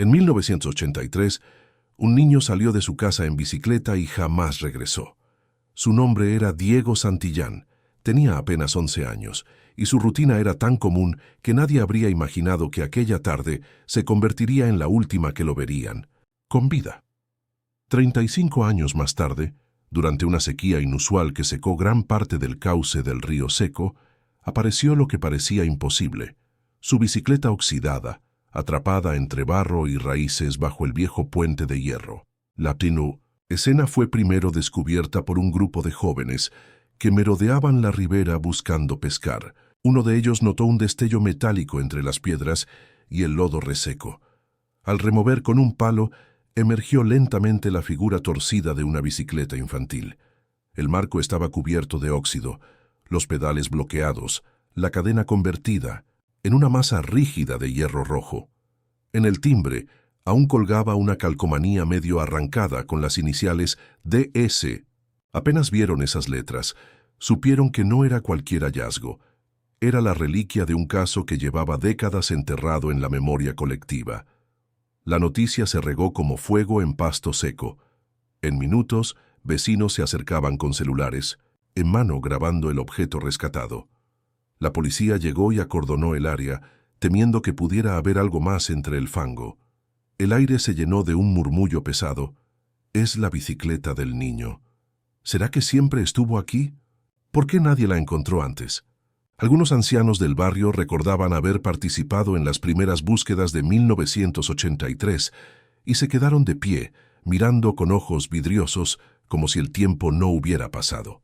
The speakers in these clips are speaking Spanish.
En 1983, un niño salió de su casa en bicicleta y jamás regresó. Su nombre era Diego Santillán, tenía apenas 11 años, y su rutina era tan común que nadie habría imaginado que aquella tarde se convertiría en la última que lo verían, con vida. 35 años más tarde, durante una sequía inusual que secó gran parte del cauce del río Seco, apareció lo que parecía imposible: su bicicleta oxidada, atrapada entre barro y raíces bajo el viejo puente de hierro. La escena fue primero descubierta por un grupo de jóvenes que merodeaban la ribera buscando pescar. Uno de ellos notó un destello metálico entre las piedras y el lodo reseco. Al remover con un palo, emergió lentamente la figura torcida de una bicicleta infantil. El marco estaba cubierto de óxido, los pedales bloqueados, la cadena convertida en una masa rígida de hierro rojo. En el timbre aún colgaba una calcomanía medio arrancada con las iniciales DS. Apenas vieron esas letras, supieron que no era cualquier hallazgo. Era la reliquia de un caso que llevaba décadas enterrado en la memoria colectiva. La noticia se regó como fuego en pasto seco. En minutos, vecinos se acercaban con celulares, en mano grabando el objeto rescatado. La policía llegó y acordonó el área, temiendo que pudiera haber algo más entre el fango. El aire se llenó de un murmullo pesado. Es la bicicleta del niño. ¿Será que siempre estuvo aquí? ¿Por qué nadie la encontró antes? Algunos ancianos del barrio recordaban haber participado en las primeras búsquedas de 1983 y se quedaron de pie, mirando con ojos vidriosos como si el tiempo no hubiera pasado.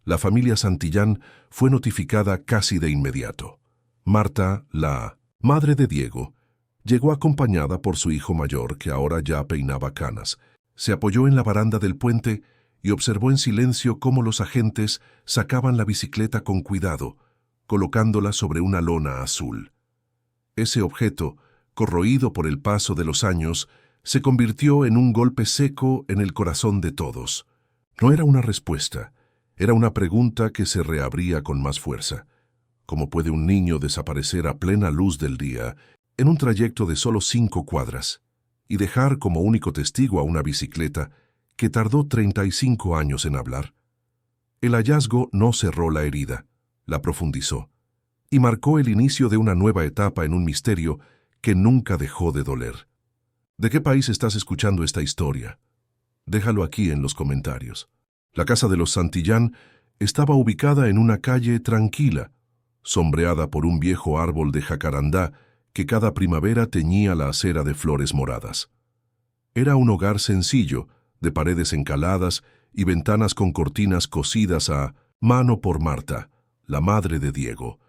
La familia Santillán fue notificada casi de inmediato. Marta, la madre de Diego, llegó acompañada por su hijo mayor, que ahora ya peinaba canas. Se apoyó en la baranda del puente y observó en silencio cómo los agentes sacaban la bicicleta con cuidado, colocándola sobre una lona azul. Ese objeto, corroído por el paso de los años, se convirtió en un golpe seco en el corazón de todos. No era una respuesta, era una pregunta que se reabría con más fuerza. ¿Cómo puede un niño desaparecer a plena luz del día, en un trayecto de solo 5 cuadras, y dejar como único testigo a una bicicleta que tardó 35 años en hablar? El hallazgo no cerró la herida, la profundizó, y marcó el inicio de una nueva etapa en un misterio que nunca dejó de doler. ¿De qué país estás escuchando esta historia? Déjalo aquí en los comentarios. La casa de los Santillán estaba ubicada en una calle tranquila, sombreada por un viejo árbol de jacarandá que cada primavera teñía la acera de flores moradas. Era un hogar sencillo, de paredes encaladas y ventanas con cortinas cosidas a mano por Marta, la madre de Diego.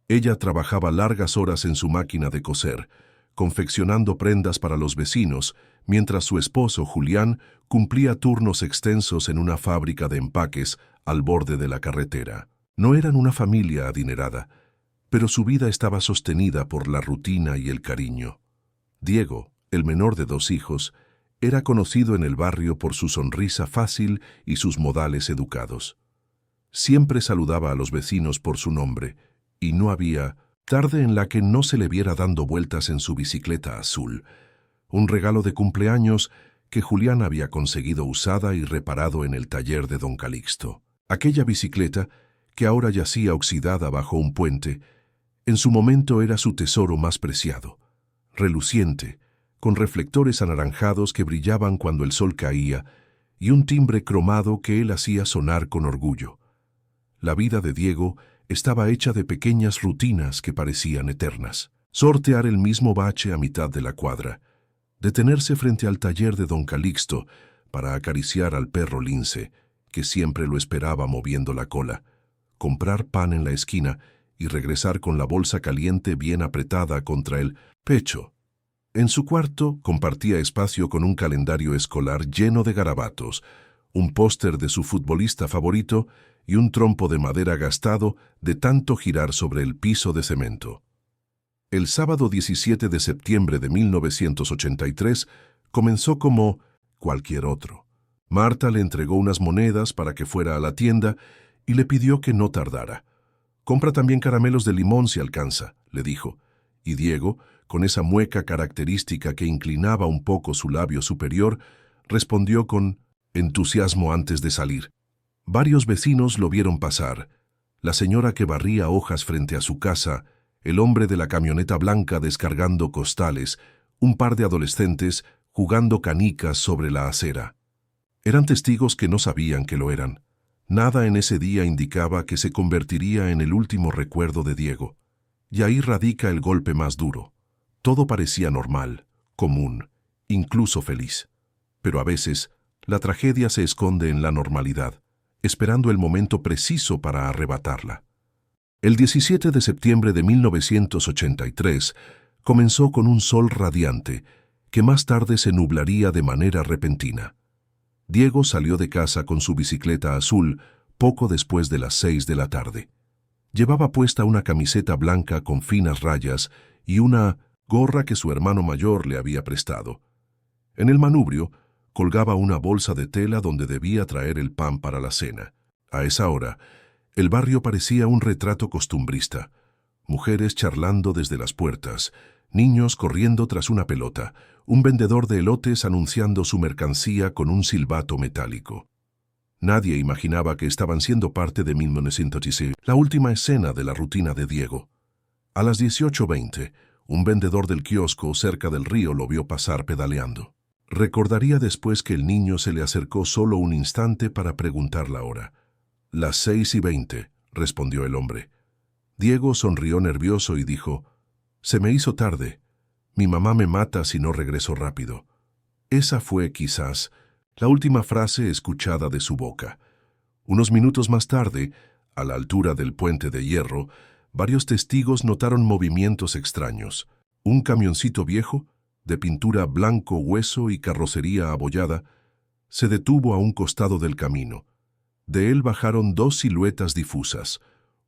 Ella trabajaba largas horas en su máquina de coser, confeccionando prendas para los vecinos, mientras su esposo, Julián, cumplía turnos extensos en una fábrica de empaques al borde de la carretera. No eran una familia adinerada, pero su vida estaba sostenida por la rutina y el cariño. Diego, el menor de 2 hijos, era conocido en el barrio por su sonrisa fácil y sus modales educados. Siempre saludaba a los vecinos por su nombre, y no había tarde en la que no se le viera dando vueltas en su bicicleta azul, un regalo de cumpleaños que Julián había conseguido usada y reparado en el taller de don Calixto. Aquella bicicleta, que ahora yacía oxidada bajo un puente, en su momento era su tesoro más preciado, reluciente, con reflectores anaranjados que brillaban cuando el sol caía y un timbre cromado que él hacía sonar con orgullo. La vida de Diego estaba hecha de pequeñas rutinas que parecían eternas. Sortear el mismo bache a mitad de la cuadra, detenerse frente al taller de don Calixto para acariciar al perro lince, que siempre lo esperaba moviendo la cola, comprar pan en la esquina y regresar con la bolsa caliente bien apretada contra el pecho. En su cuarto compartía espacio con un calendario escolar lleno de garabatos, un póster de su futbolista favorito y un trompo de madera gastado de tanto girar sobre el piso de cemento. El sábado 17 de septiembre de 1983 comenzó como cualquier otro. Marta le entregó unas monedas para que fuera a la tienda y le pidió que no tardara. «Compra también caramelos de limón si alcanza», le dijo, y Diego, con esa mueca característica que inclinaba un poco su labio superior, respondió con entusiasmo antes de salir. Varios vecinos lo vieron pasar. La señora que barría hojas frente a su casa, el hombre de la camioneta blanca descargando costales, un par de adolescentes jugando canicas sobre la acera. Eran testigos que no sabían que lo eran. Nada en ese día indicaba que se convertiría en el último recuerdo de Diego. Y ahí radica el golpe más duro. Todo parecía normal, común, incluso feliz. Pero a veces, la tragedia se esconde en la normalidad, esperando el momento preciso para arrebatarla. El 17 de septiembre de 1983 comenzó con un sol radiante, que más tarde se nublaría de manera repentina. Diego salió de casa con su bicicleta azul poco después de las 6 de la tarde. Llevaba puesta una camiseta blanca con finas rayas y una gorra que su hermano mayor le había prestado. En el manubrio colgaba una bolsa de tela donde debía traer el pan para la cena. A esa hora, el barrio parecía un retrato costumbrista. Mujeres charlando desde las puertas, niños corriendo tras una pelota, un vendedor de elotes anunciando su mercancía con un silbato metálico. Nadie imaginaba que estaban siendo parte de 1986, la última escena de la rutina de Diego. A las 18:20, un vendedor del kiosco cerca del río lo vio pasar pedaleando. Recordaría después que el niño se le acercó solo un instante para preguntar la hora. «Las 6:20», respondió el hombre. Diego sonrió nervioso y dijo, «Se me hizo tarde. Mi mamá me mata si no regreso rápido». Esa fue, quizás, la última frase escuchada de su boca. Unos minutos más tarde, a la altura del puente de hierro, varios testigos notaron movimientos extraños. Un camioncito viejo, de pintura blanco hueso y carrocería abollada, se detuvo a un costado del camino. De él bajaron dos siluetas difusas.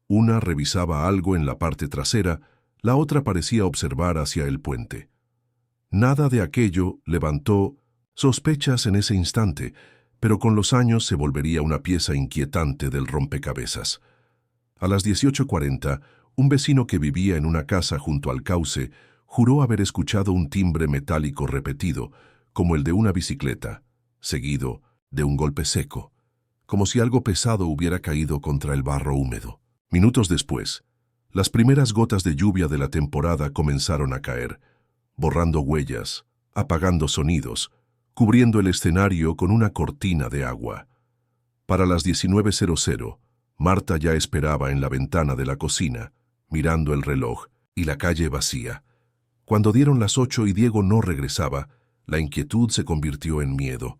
Una revisaba algo en la parte trasera, la otra parecía observar hacia el puente. Nada de aquello levantó sospechas en ese instante, pero con los años se volvería una pieza inquietante del rompecabezas. A las 18:40, un vecino que vivía en una casa junto al cauce juró haber escuchado un timbre metálico repetido, como el de una bicicleta, seguido de un golpe seco, como si algo pesado hubiera caído contra el barro húmedo. Minutos después, las primeras gotas de lluvia de la temporada comenzaron a caer, borrando huellas, apagando sonidos, cubriendo el escenario con una cortina de agua. Para las 19:00, Marta ya esperaba en la ventana de la cocina, mirando el reloj y la calle vacía. Cuando dieron las 8 y Diego no regresaba, la inquietud se convirtió en miedo.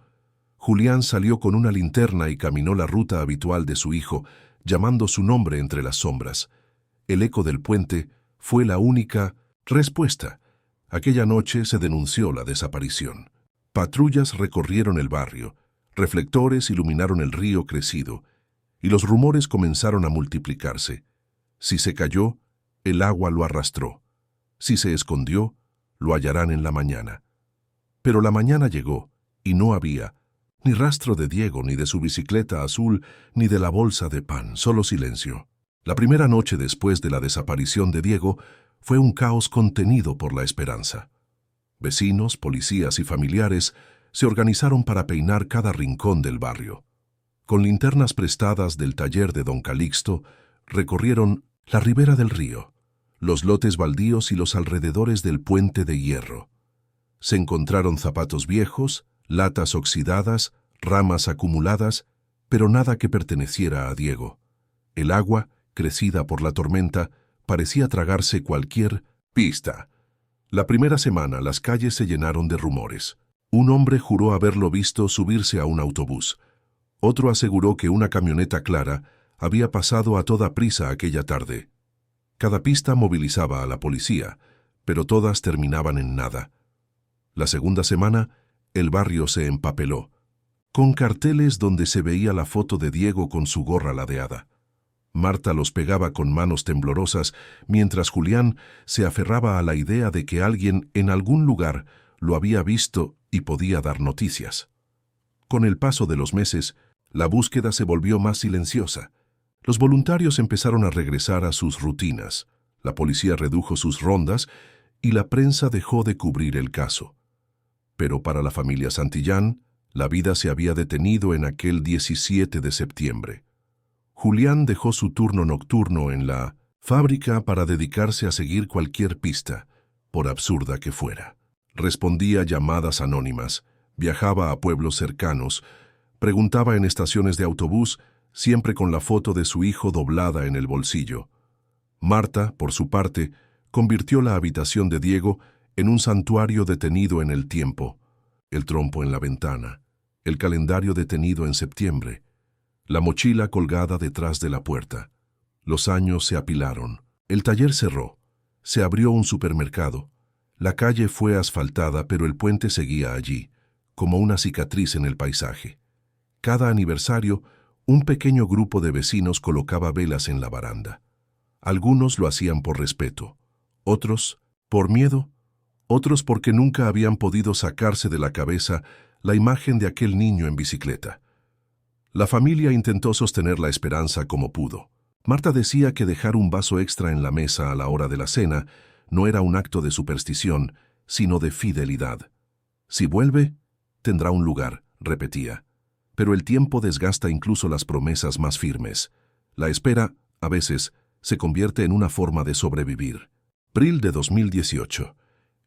Julián salió con una linterna y caminó la ruta habitual de su hijo, llamando su nombre entre las sombras. El eco del puente fue la única respuesta. Aquella noche se denunció la desaparición. Patrullas recorrieron el barrio, reflectores iluminaron el río crecido, y los rumores comenzaron a multiplicarse. Si se cayó, el agua lo arrastró. Si se escondió, lo hallarán en la mañana. Pero la mañana llegó, y no había ni rastro de Diego, ni de su bicicleta azul, ni de la bolsa de pan, solo silencio. La primera noche después de la desaparición de Diego fue un caos contenido por la esperanza. Vecinos, policías y familiares se organizaron para peinar cada rincón del barrio. Con linternas prestadas del taller de don Calixto, recorrieron la ribera del río, los lotes baldíos y los alrededores del puente de hierro. Se encontraron zapatos viejos, latas oxidadas, ramas acumuladas, pero nada que perteneciera a Diego. El agua, crecida por la tormenta, parecía tragarse cualquier pista. La primera semana las calles se llenaron de rumores. Un hombre juró haberlo visto subirse a un autobús. Otro aseguró que una camioneta clara había pasado a toda prisa aquella tarde. Cada pista movilizaba a la policía, pero todas terminaban en nada. La segunda semana, el barrio se empapeló, con carteles donde se veía la foto de Diego con su gorra ladeada. Marta los pegaba con manos temblorosas, mientras Julián se aferraba a la idea de que alguien en algún lugar lo había visto y podía dar noticias. Con el paso de los meses, la búsqueda se volvió más silenciosa. Los voluntarios empezaron a regresar a sus rutinas, la policía redujo sus rondas y la prensa dejó de cubrir el caso. Pero para la familia Santillán, la vida se había detenido en aquel 17 de septiembre. Julián dejó su turno nocturno en la fábrica para dedicarse a seguir cualquier pista, por absurda que fuera. Respondía llamadas anónimas, viajaba a pueblos cercanos, preguntaba en estaciones de autobús, siempre con la foto de su hijo doblada en el bolsillo. Marta, por su parte, convirtió la habitación de Diego en un santuario detenido en el tiempo, el trompo en la ventana, el calendario detenido en septiembre, la mochila colgada detrás de la puerta. Los años se apilaron. El taller cerró. Se abrió un supermercado. La calle fue asfaltada, pero el puente seguía allí, como una cicatriz en el paisaje. Cada aniversario, un pequeño grupo de vecinos colocaba velas en la baranda. Algunos lo hacían por respeto, otros por miedo, otros porque nunca habían podido sacarse de la cabeza la imagen de aquel niño en bicicleta. La familia intentó sostener la esperanza como pudo. Marta decía que dejar un vaso extra en la mesa a la hora de la cena no era un acto de superstición, sino de fidelidad. Si vuelve, tendrá un lugar, repetía. Pero el tiempo desgasta incluso las promesas más firmes. La espera, a veces, se convierte en una forma de sobrevivir. Abril de 2018.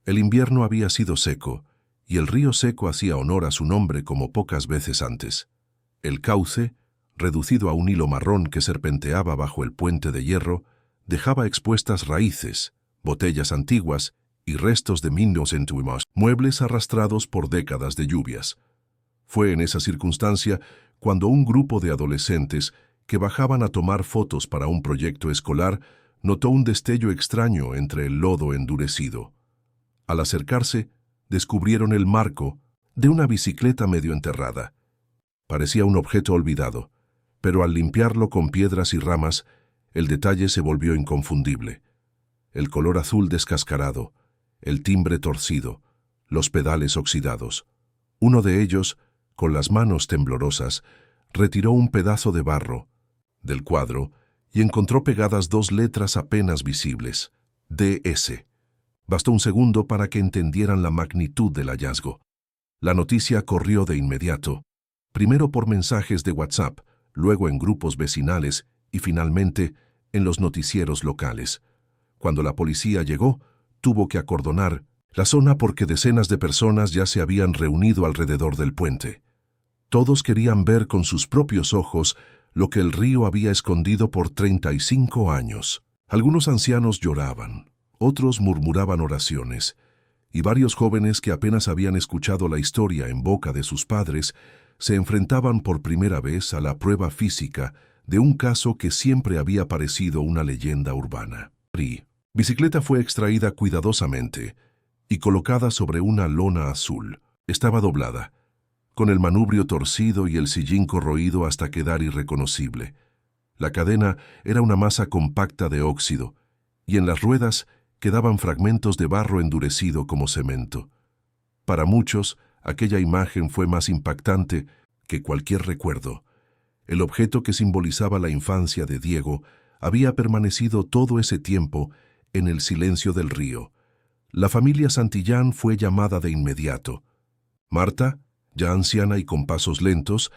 El invierno había sido seco, y el río seco hacía honor a su nombre como pocas veces antes. El cauce, reducido a un hilo marrón que serpenteaba bajo el puente de hierro, dejaba expuestas raíces, botellas antiguas y restos de muebles arrastrados por décadas de lluvias. Fue en esa circunstancia cuando un grupo de adolescentes que bajaban a tomar fotos para un proyecto escolar notó un destello extraño entre el lodo endurecido. Al acercarse, descubrieron el marco de una bicicleta medio enterrada. Parecía un objeto olvidado, pero al limpiarlo con piedras y ramas, el detalle se volvió inconfundible. El color azul descascarado, el timbre torcido, los pedales oxidados. Uno de ellos, con las manos temblorosas, retiró un pedazo de barro del cuadro y encontró pegadas dos letras apenas visibles, DS. Bastó un segundo para que entendieran la magnitud del hallazgo. La noticia corrió de inmediato, primero por mensajes de WhatsApp, luego en grupos vecinales y finalmente en los noticieros locales. Cuando la policía llegó, tuvo que acordonar la zona porque decenas de personas ya se habían reunido alrededor del puente. Todos querían ver con sus propios ojos lo que el río había escondido por 35 años. Algunos ancianos lloraban, otros murmuraban oraciones, y varios jóvenes que apenas habían escuchado la historia en boca de sus padres se enfrentaban por primera vez a la prueba física de un caso que siempre había parecido una leyenda urbana. La bicicleta fue extraída cuidadosamente y colocada sobre una lona azul. Estaba doblada, con el manubrio torcido y el sillín corroído hasta quedar irreconocible. La cadena era una masa compacta de óxido, y en las ruedas quedaban fragmentos de barro endurecido como cemento. Para muchos, aquella imagen fue más impactante que cualquier recuerdo. El objeto que simbolizaba la infancia de Diego había permanecido todo ese tiempo en el silencio del río. La familia Santillán fue llamada de inmediato. Marta, ya anciana y con pasos lentos,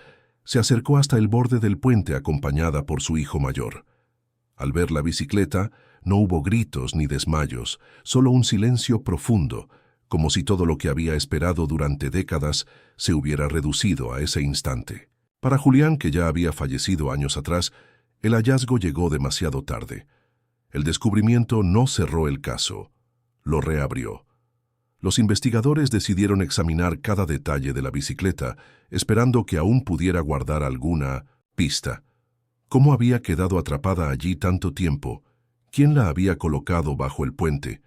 se acercó hasta el borde del puente acompañada por su hijo mayor. Al ver la bicicleta, no hubo gritos ni desmayos, solo un silencio profundo, como si todo lo que había esperado durante décadas se hubiera reducido a ese instante. Para Julián, que ya había fallecido años atrás, el hallazgo llegó demasiado tarde. El descubrimiento no cerró el caso, lo reabrió. Los investigadores decidieron examinar cada detalle de la bicicleta, esperando que aún pudiera guardar alguna pista. ¿Cómo había quedado atrapada allí tanto tiempo? ¿Quién la había colocado bajo el puente?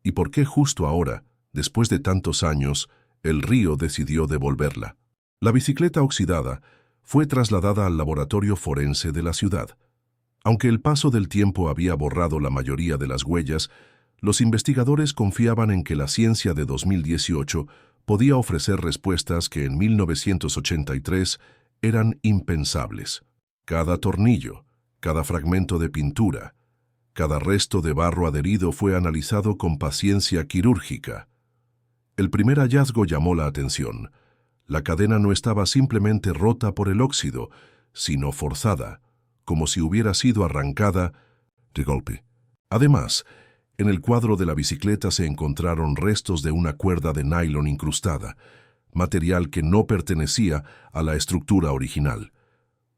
¿Y por qué justo ahora, después de tantos años, el río decidió devolverla? La bicicleta oxidada fue trasladada al laboratorio forense de la ciudad. Aunque el paso del tiempo había borrado la mayoría de las huellas, los investigadores confiaban en que la ciencia de 2018 podía ofrecer respuestas que en 1983 eran impensables. Cada tornillo, cada fragmento de pintura, Cada resto de barro adherido fue analizado con paciencia quirúrgica. El primer hallazgo llamó la atención. La cadena no estaba simplemente rota por el óxido, sino forzada, como si hubiera sido arrancada de golpe. Además, en el cuadro de la bicicleta se encontraron restos de una cuerda de nylon incrustada, material que no pertenecía a la estructura original.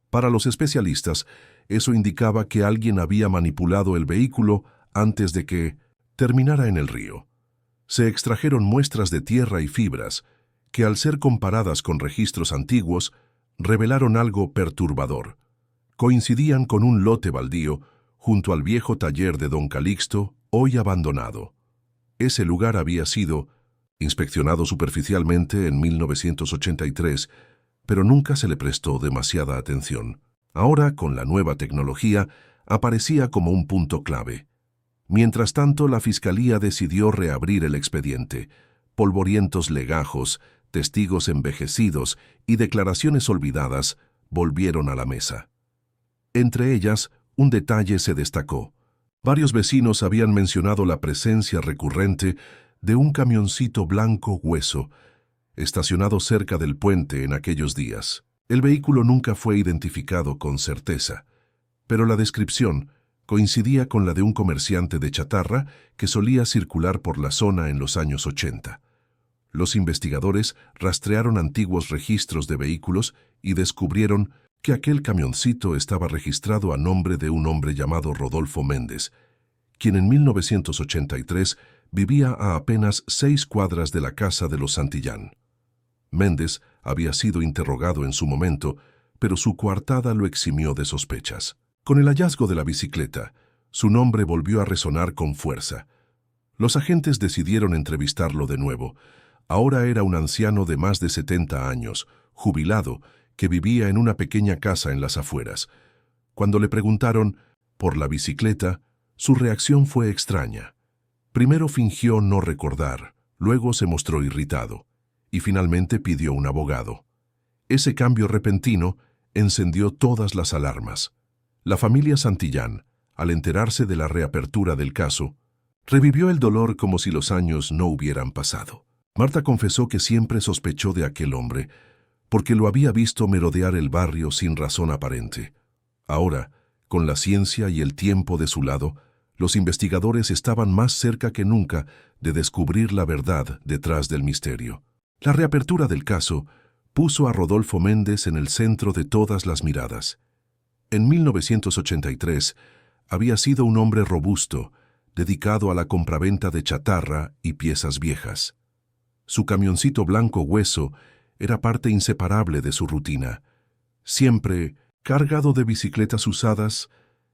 Para los especialistas, eso indicaba que alguien había manipulado el vehículo antes de que terminara en el río. Se extrajeron muestras de tierra y fibras que, al ser comparadas con registros antiguos, revelaron algo perturbador. Coincidían con un lote baldío junto al viejo taller de Don Calixto, hoy abandonado. Ese lugar había sido inspeccionado superficialmente en 1983, pero nunca se le prestó demasiada atención. Ahora, con la nueva tecnología, aparecía como un punto clave. Mientras tanto, la Fiscalía decidió reabrir el expediente. Polvorientos legajos, testigos envejecidos y declaraciones olvidadas volvieron a la mesa. Entre ellas, un detalle se destacó. Varios vecinos habían mencionado la presencia recurrente de un camioncito blanco hueso, estacionado cerca del puente en aquellos días. El vehículo nunca fue identificado con certeza, pero la descripción coincidía con la de un comerciante de chatarra que solía circular por la zona en los años 80. Los investigadores rastrearon antiguos registros de vehículos y descubrieron que aquel camioncito estaba registrado a nombre de un hombre llamado Rodolfo Méndez, quien en 1983 vivía a apenas 6 cuadras de la casa de los Santillán. Méndez había sido interrogado en su momento, pero su coartada lo eximió de sospechas. Con el hallazgo de la bicicleta, su nombre volvió a resonar con fuerza. Los agentes decidieron entrevistarlo de nuevo. Ahora era un anciano de más de 70 años, jubilado, que vivía en una pequeña casa en las afueras. Cuando le preguntaron por la bicicleta, su reacción fue extraña. Primero fingió no recordar, luego se mostró irritado, y finalmente pidió un abogado. Ese cambio repentino encendió todas las alarmas. La familia Santillán, al enterarse de la reapertura del caso, revivió el dolor como si los años no hubieran pasado. Marta confesó que siempre sospechó de aquel hombre, porque lo había visto merodear el barrio sin razón aparente. Ahora, con la ciencia y el tiempo de su lado, los investigadores estaban más cerca que nunca de descubrir la verdad detrás del misterio. La reapertura del caso puso a Rodolfo Méndez en el centro de todas las miradas. En 1983 había sido un hombre robusto, dedicado a la compraventa de chatarra y piezas viejas. Su camioncito blanco hueso era parte inseparable de su rutina, siempre cargado de bicicletas usadas,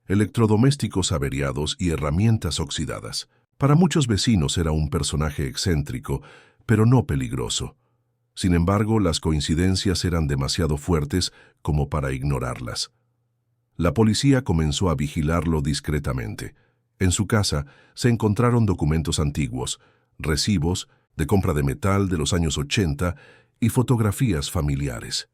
electrodomésticos averiados y herramientas oxidadas. Para muchos vecinos era un personaje excéntrico, pero no peligroso. Sin embargo, las coincidencias eran demasiado fuertes como para ignorarlas. La policía comenzó a vigilarlo discretamente. En su casa se encontraron documentos antiguos, recibos de compra de metal de los años 80 y fotografías familiares.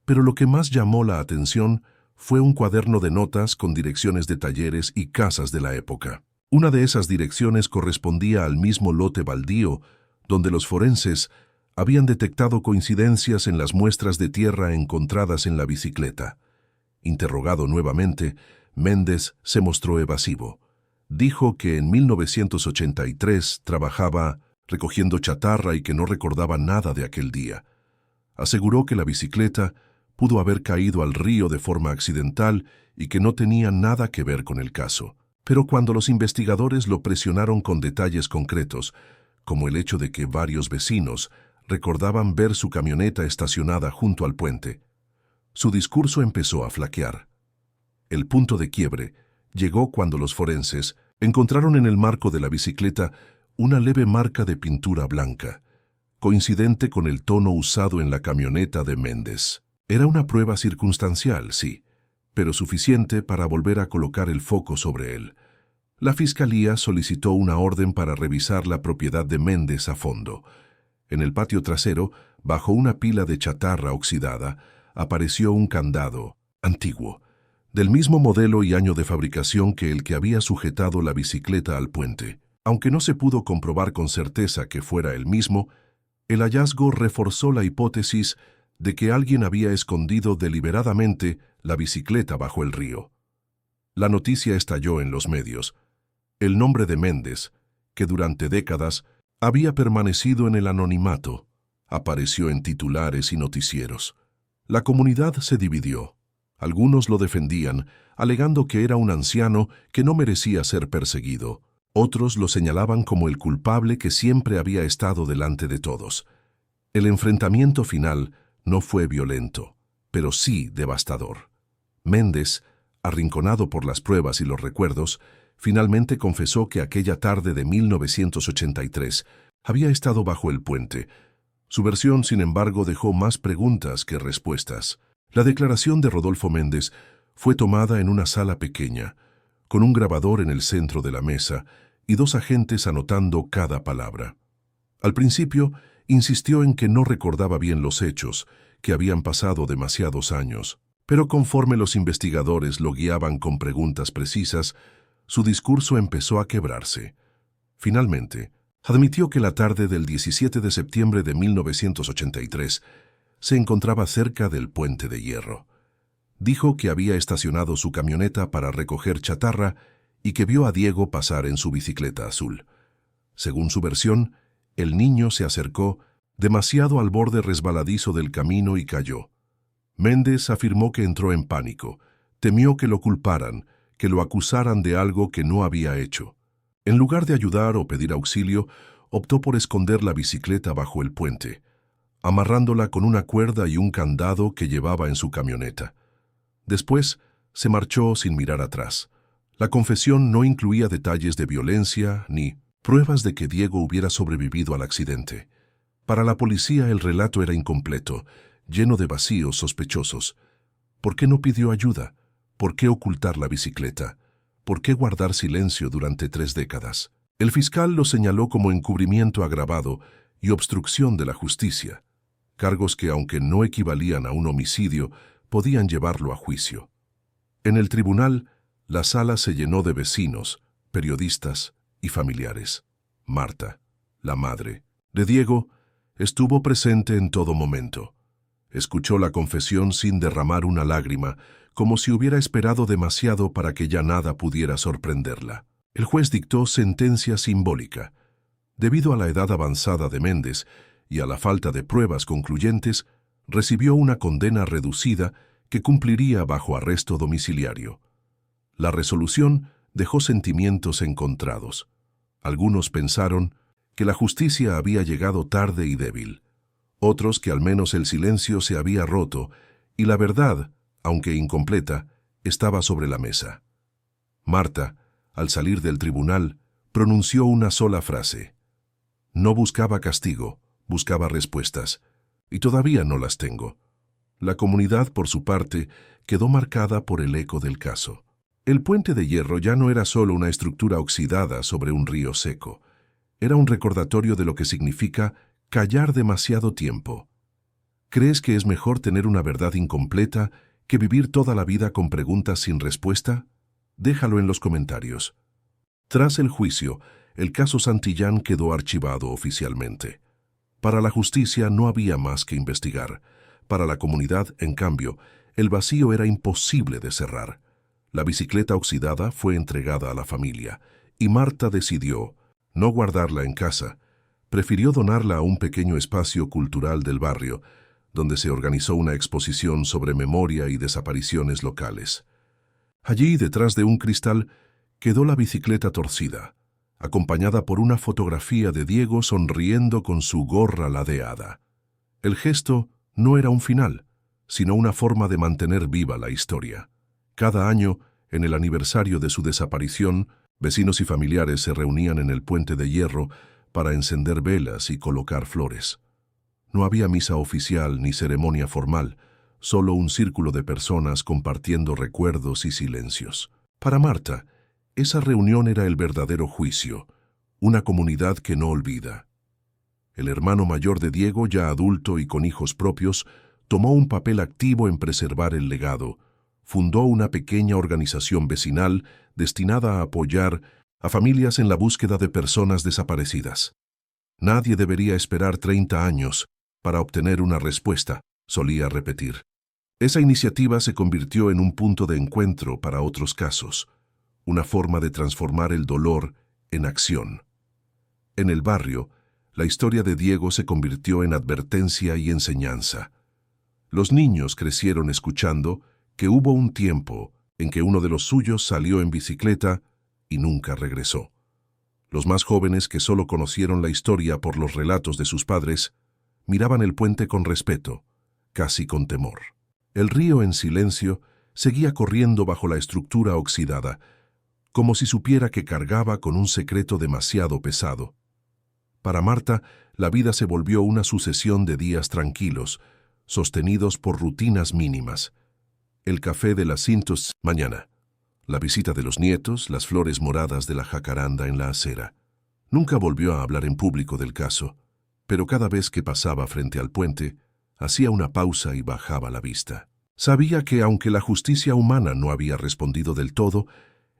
Pero lo que más llamó la atención fue un cuaderno de notas con direcciones de talleres y casas de la época. Una de esas direcciones correspondía al mismo lote baldío, donde los forenses habían detectado coincidencias en las muestras de tierra encontradas en la bicicleta. Interrogado nuevamente, Méndez se mostró evasivo. Dijo que en 1983 trabajaba recogiendo chatarra y que no recordaba nada de aquel día. Aseguró que la bicicleta pudo haber caído al río de forma accidental y que no tenía nada que ver con el caso. Pero cuando los investigadores lo presionaron con detalles concretos, como el hecho de que varios vecinos recordaban ver su camioneta estacionada junto al puente, su discurso empezó a flaquear. El punto de quiebre llegó cuando los forenses encontraron en el marco de la bicicleta una leve marca de pintura blanca, coincidente con el tono usado en la camioneta de Méndez. Era una prueba circunstancial, sí, pero suficiente para volver a colocar el foco sobre él. La Fiscalía solicitó una orden para revisar la propiedad de Méndez a fondo. En el patio trasero, bajo una pila de chatarra oxidada, apareció un candado antiguo, del mismo modelo y año de fabricación que el que había sujetado la bicicleta al puente. Aunque no se pudo comprobar con certeza que fuera el mismo, el hallazgo reforzó la hipótesis de que alguien había escondido deliberadamente la bicicleta bajo el río. La noticia estalló en los medios. El nombre de Méndez, que durante décadas había permanecido en el anonimato, apareció en titulares y noticieros. La comunidad se dividió. Algunos lo defendían, alegando que era un anciano que no merecía ser perseguido. Otros lo señalaban como el culpable que siempre había estado delante de todos. El enfrentamiento final no fue violento, pero sí devastador. Méndez, arrinconado por las pruebas y los recuerdos, finalmente confesó que aquella tarde de 1983 había estado bajo el puente. Su versión, sin embargo, dejó más preguntas que respuestas. La declaración de Rodolfo Méndez fue tomada en una sala pequeña, con un grabador en el centro de la mesa y dos agentes anotando cada palabra. Al principio, insistió en que no recordaba bien los hechos, que habían pasado demasiados años, pero conforme los investigadores lo guiaban con preguntas precisas, su discurso empezó a quebrarse. Finalmente, admitió que la tarde del 17 de septiembre de 1983 se encontraba cerca del Puente de Hierro. Dijo que había estacionado su camioneta para recoger chatarra y que vio a Diego pasar en su bicicleta azul. Según su versión, el niño se acercó demasiado al borde resbaladizo del camino y cayó. Méndez afirmó que entró en pánico, temió que lo culparan, que lo acusaran de algo que no había hecho. En lugar de ayudar o pedir auxilio, optó por esconder la bicicleta bajo el puente, amarrándola con una cuerda y un candado que llevaba en su camioneta. Después, se marchó sin mirar atrás. La confesión no incluía detalles de violencia ni pruebas de que Diego hubiera sobrevivido al accidente. Para la policía el relato era incompleto, lleno de vacíos sospechosos. ¿Por qué no pidió ayuda? ¿Por qué ocultar la bicicleta? ¿Por qué guardar silencio durante 3 décadas? El fiscal lo señaló como encubrimiento agravado y obstrucción de la justicia, cargos que, aunque no equivalían a un homicidio, podían llevarlo a juicio. En el tribunal, la sala se llenó de vecinos, periodistas y familiares. Marta, la madre de Diego, estuvo presente en todo momento. Escuchó la confesión sin derramar una lágrima, como si hubiera esperado demasiado para que ya nada pudiera sorprenderla. El juez dictó sentencia simbólica. Debido a la edad avanzada de Méndez y a la falta de pruebas concluyentes, recibió una condena reducida que cumpliría bajo arresto domiciliario. La resolución dejó sentimientos encontrados. Algunos pensaron que la justicia había llegado tarde y débil. Otros que al menos el silencio se había roto y la verdad, aunque incompleta, estaba sobre la mesa. Marta, al salir del tribunal, pronunció una sola frase. No buscaba castigo, buscaba respuestas, y todavía no las tengo. La comunidad, por su parte, quedó marcada por el eco del caso. El Puente de Hierro ya no era solo una estructura oxidada sobre un río seco. Era un recordatorio de lo que significa callar demasiado tiempo. ¿Crees que es mejor tener una verdad incompleta que vivir toda la vida con preguntas sin respuesta? Déjalo en los comentarios. Tras el juicio, el caso Santillán quedó archivado oficialmente. Para la justicia no había más que investigar. Para la comunidad, en cambio, el vacío era imposible de cerrar. La bicicleta oxidada fue entregada a la familia, y Marta decidió no guardarla en casa. Prefirió donarla a un pequeño espacio cultural del barrio, donde se organizó una exposición sobre memoria y desapariciones locales. Allí, detrás de un cristal, quedó la bicicleta torcida, acompañada por una fotografía de Diego sonriendo con su gorra ladeada. El gesto no era un final, sino una forma de mantener viva la historia. Cada año, en el aniversario de su desaparición, vecinos y familiares se reunían en el Puente de Hierro para encender velas y colocar flores. No había misa oficial ni ceremonia formal, solo un círculo de personas compartiendo recuerdos y silencios. Para Marta, esa reunión era el verdadero juicio, una comunidad que no olvida. El hermano mayor de Diego, ya adulto y con hijos propios, tomó un papel activo en preservar el legado. fundó una pequeña organización vecinal destinada a apoyar a familias en la búsqueda de personas desaparecidas. Nadie debería esperar 30 años para obtener una respuesta, solía repetir. Esa iniciativa se convirtió en un punto de encuentro para otros casos, una forma de transformar el dolor en acción. En el barrio, la historia de Diego se convirtió en advertencia y enseñanza. Los niños crecieron escuchando que hubo un tiempo en que uno de los suyos salió en bicicleta y nunca regresó. Los más jóvenes, que solo conocieron la historia por los relatos de sus padres, miraban el puente con respeto, casi con temor. El río en silencio seguía corriendo bajo la estructura oxidada, como si supiera que cargaba con un secreto demasiado pesado. Para Marta, la vida se volvió una sucesión de días tranquilos, sostenidos por rutinas mínimas. El café de las cintos mañana, la visita de los nietos, las flores moradas de la jacaranda en la acera. Nunca volvió a hablar en público del caso, pero cada vez que pasaba frente al puente, hacía una pausa y bajaba la vista. Sabía que, aunque la justicia humana no había respondido del todo,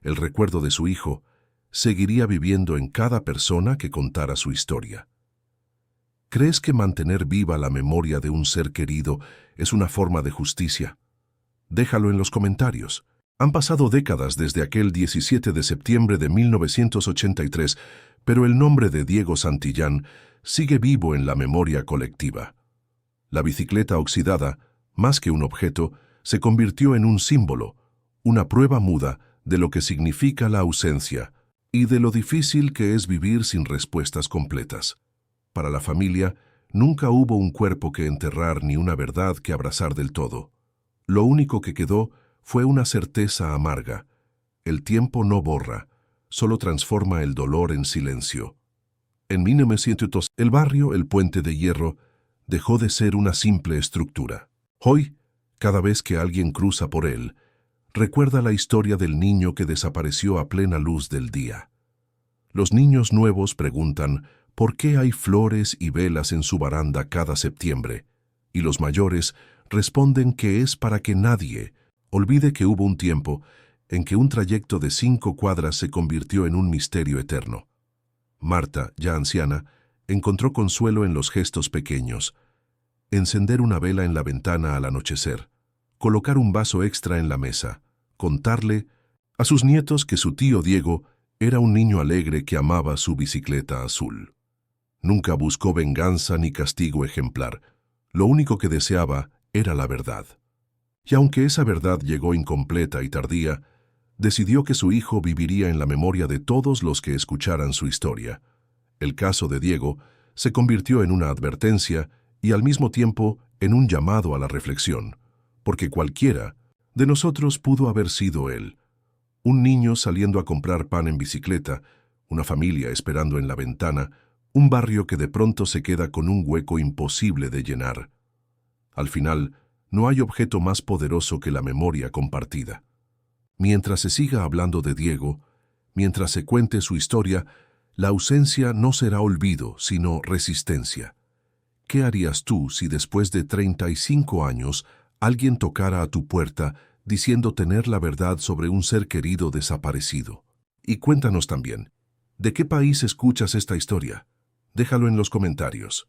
el recuerdo de su hijo seguiría viviendo en cada persona que contara su historia. ¿Crees que mantener viva la memoria de un ser querido es una forma de justicia? Déjalo en los comentarios. Han pasado décadas desde aquel 17 de septiembre de 1983, pero el nombre de Diego Santillán sigue vivo en la memoria colectiva. La bicicleta oxidada, más que un objeto, se convirtió en un símbolo, una prueba muda de lo que significa la ausencia y de lo difícil que es vivir sin respuestas completas. Para la familia, nunca hubo un cuerpo que enterrar ni una verdad que abrazar del todo. Lo único que quedó fue una certeza amarga. El tiempo no borra, solo transforma el dolor en silencio. En 1902, el barrio, el Puente de Hierro, dejó de ser una simple estructura. Hoy, cada vez que alguien cruza por él, recuerda la historia del niño que desapareció a plena luz del día. Los niños nuevos preguntan por qué hay flores y velas en su baranda cada septiembre, y los mayores responden que es para que nadie olvide que hubo un tiempo en que un trayecto de 5 cuadras se convirtió en un misterio eterno. Marta, ya anciana, encontró consuelo en los gestos pequeños: encender una vela en la ventana al anochecer, colocar un vaso extra en la mesa, contarle a sus nietos que su tío Diego era un niño alegre que amaba su bicicleta azul. Nunca buscó venganza ni castigo ejemplar. Lo único que deseaba era la verdad. Y aunque esa verdad llegó incompleta y tardía, decidió que su hijo viviría en la memoria de todos los que escucharan su historia. El caso de Diego se convirtió en una advertencia y al mismo tiempo en un llamado a la reflexión, porque cualquiera de nosotros pudo haber sido él. Un niño saliendo a comprar pan en bicicleta, una familia esperando en la ventana, un barrio que de pronto se queda con un hueco imposible de llenar. Al final, no hay objeto más poderoso que la memoria compartida. Mientras se siga hablando de Diego, mientras se cuente su historia, la ausencia no será olvido, sino resistencia. ¿Qué harías tú si después de 35 años alguien tocara a tu puerta diciendo tener la verdad sobre un ser querido desaparecido? Y cuéntanos también, ¿de qué país escuchas esta historia? Déjalo en los comentarios.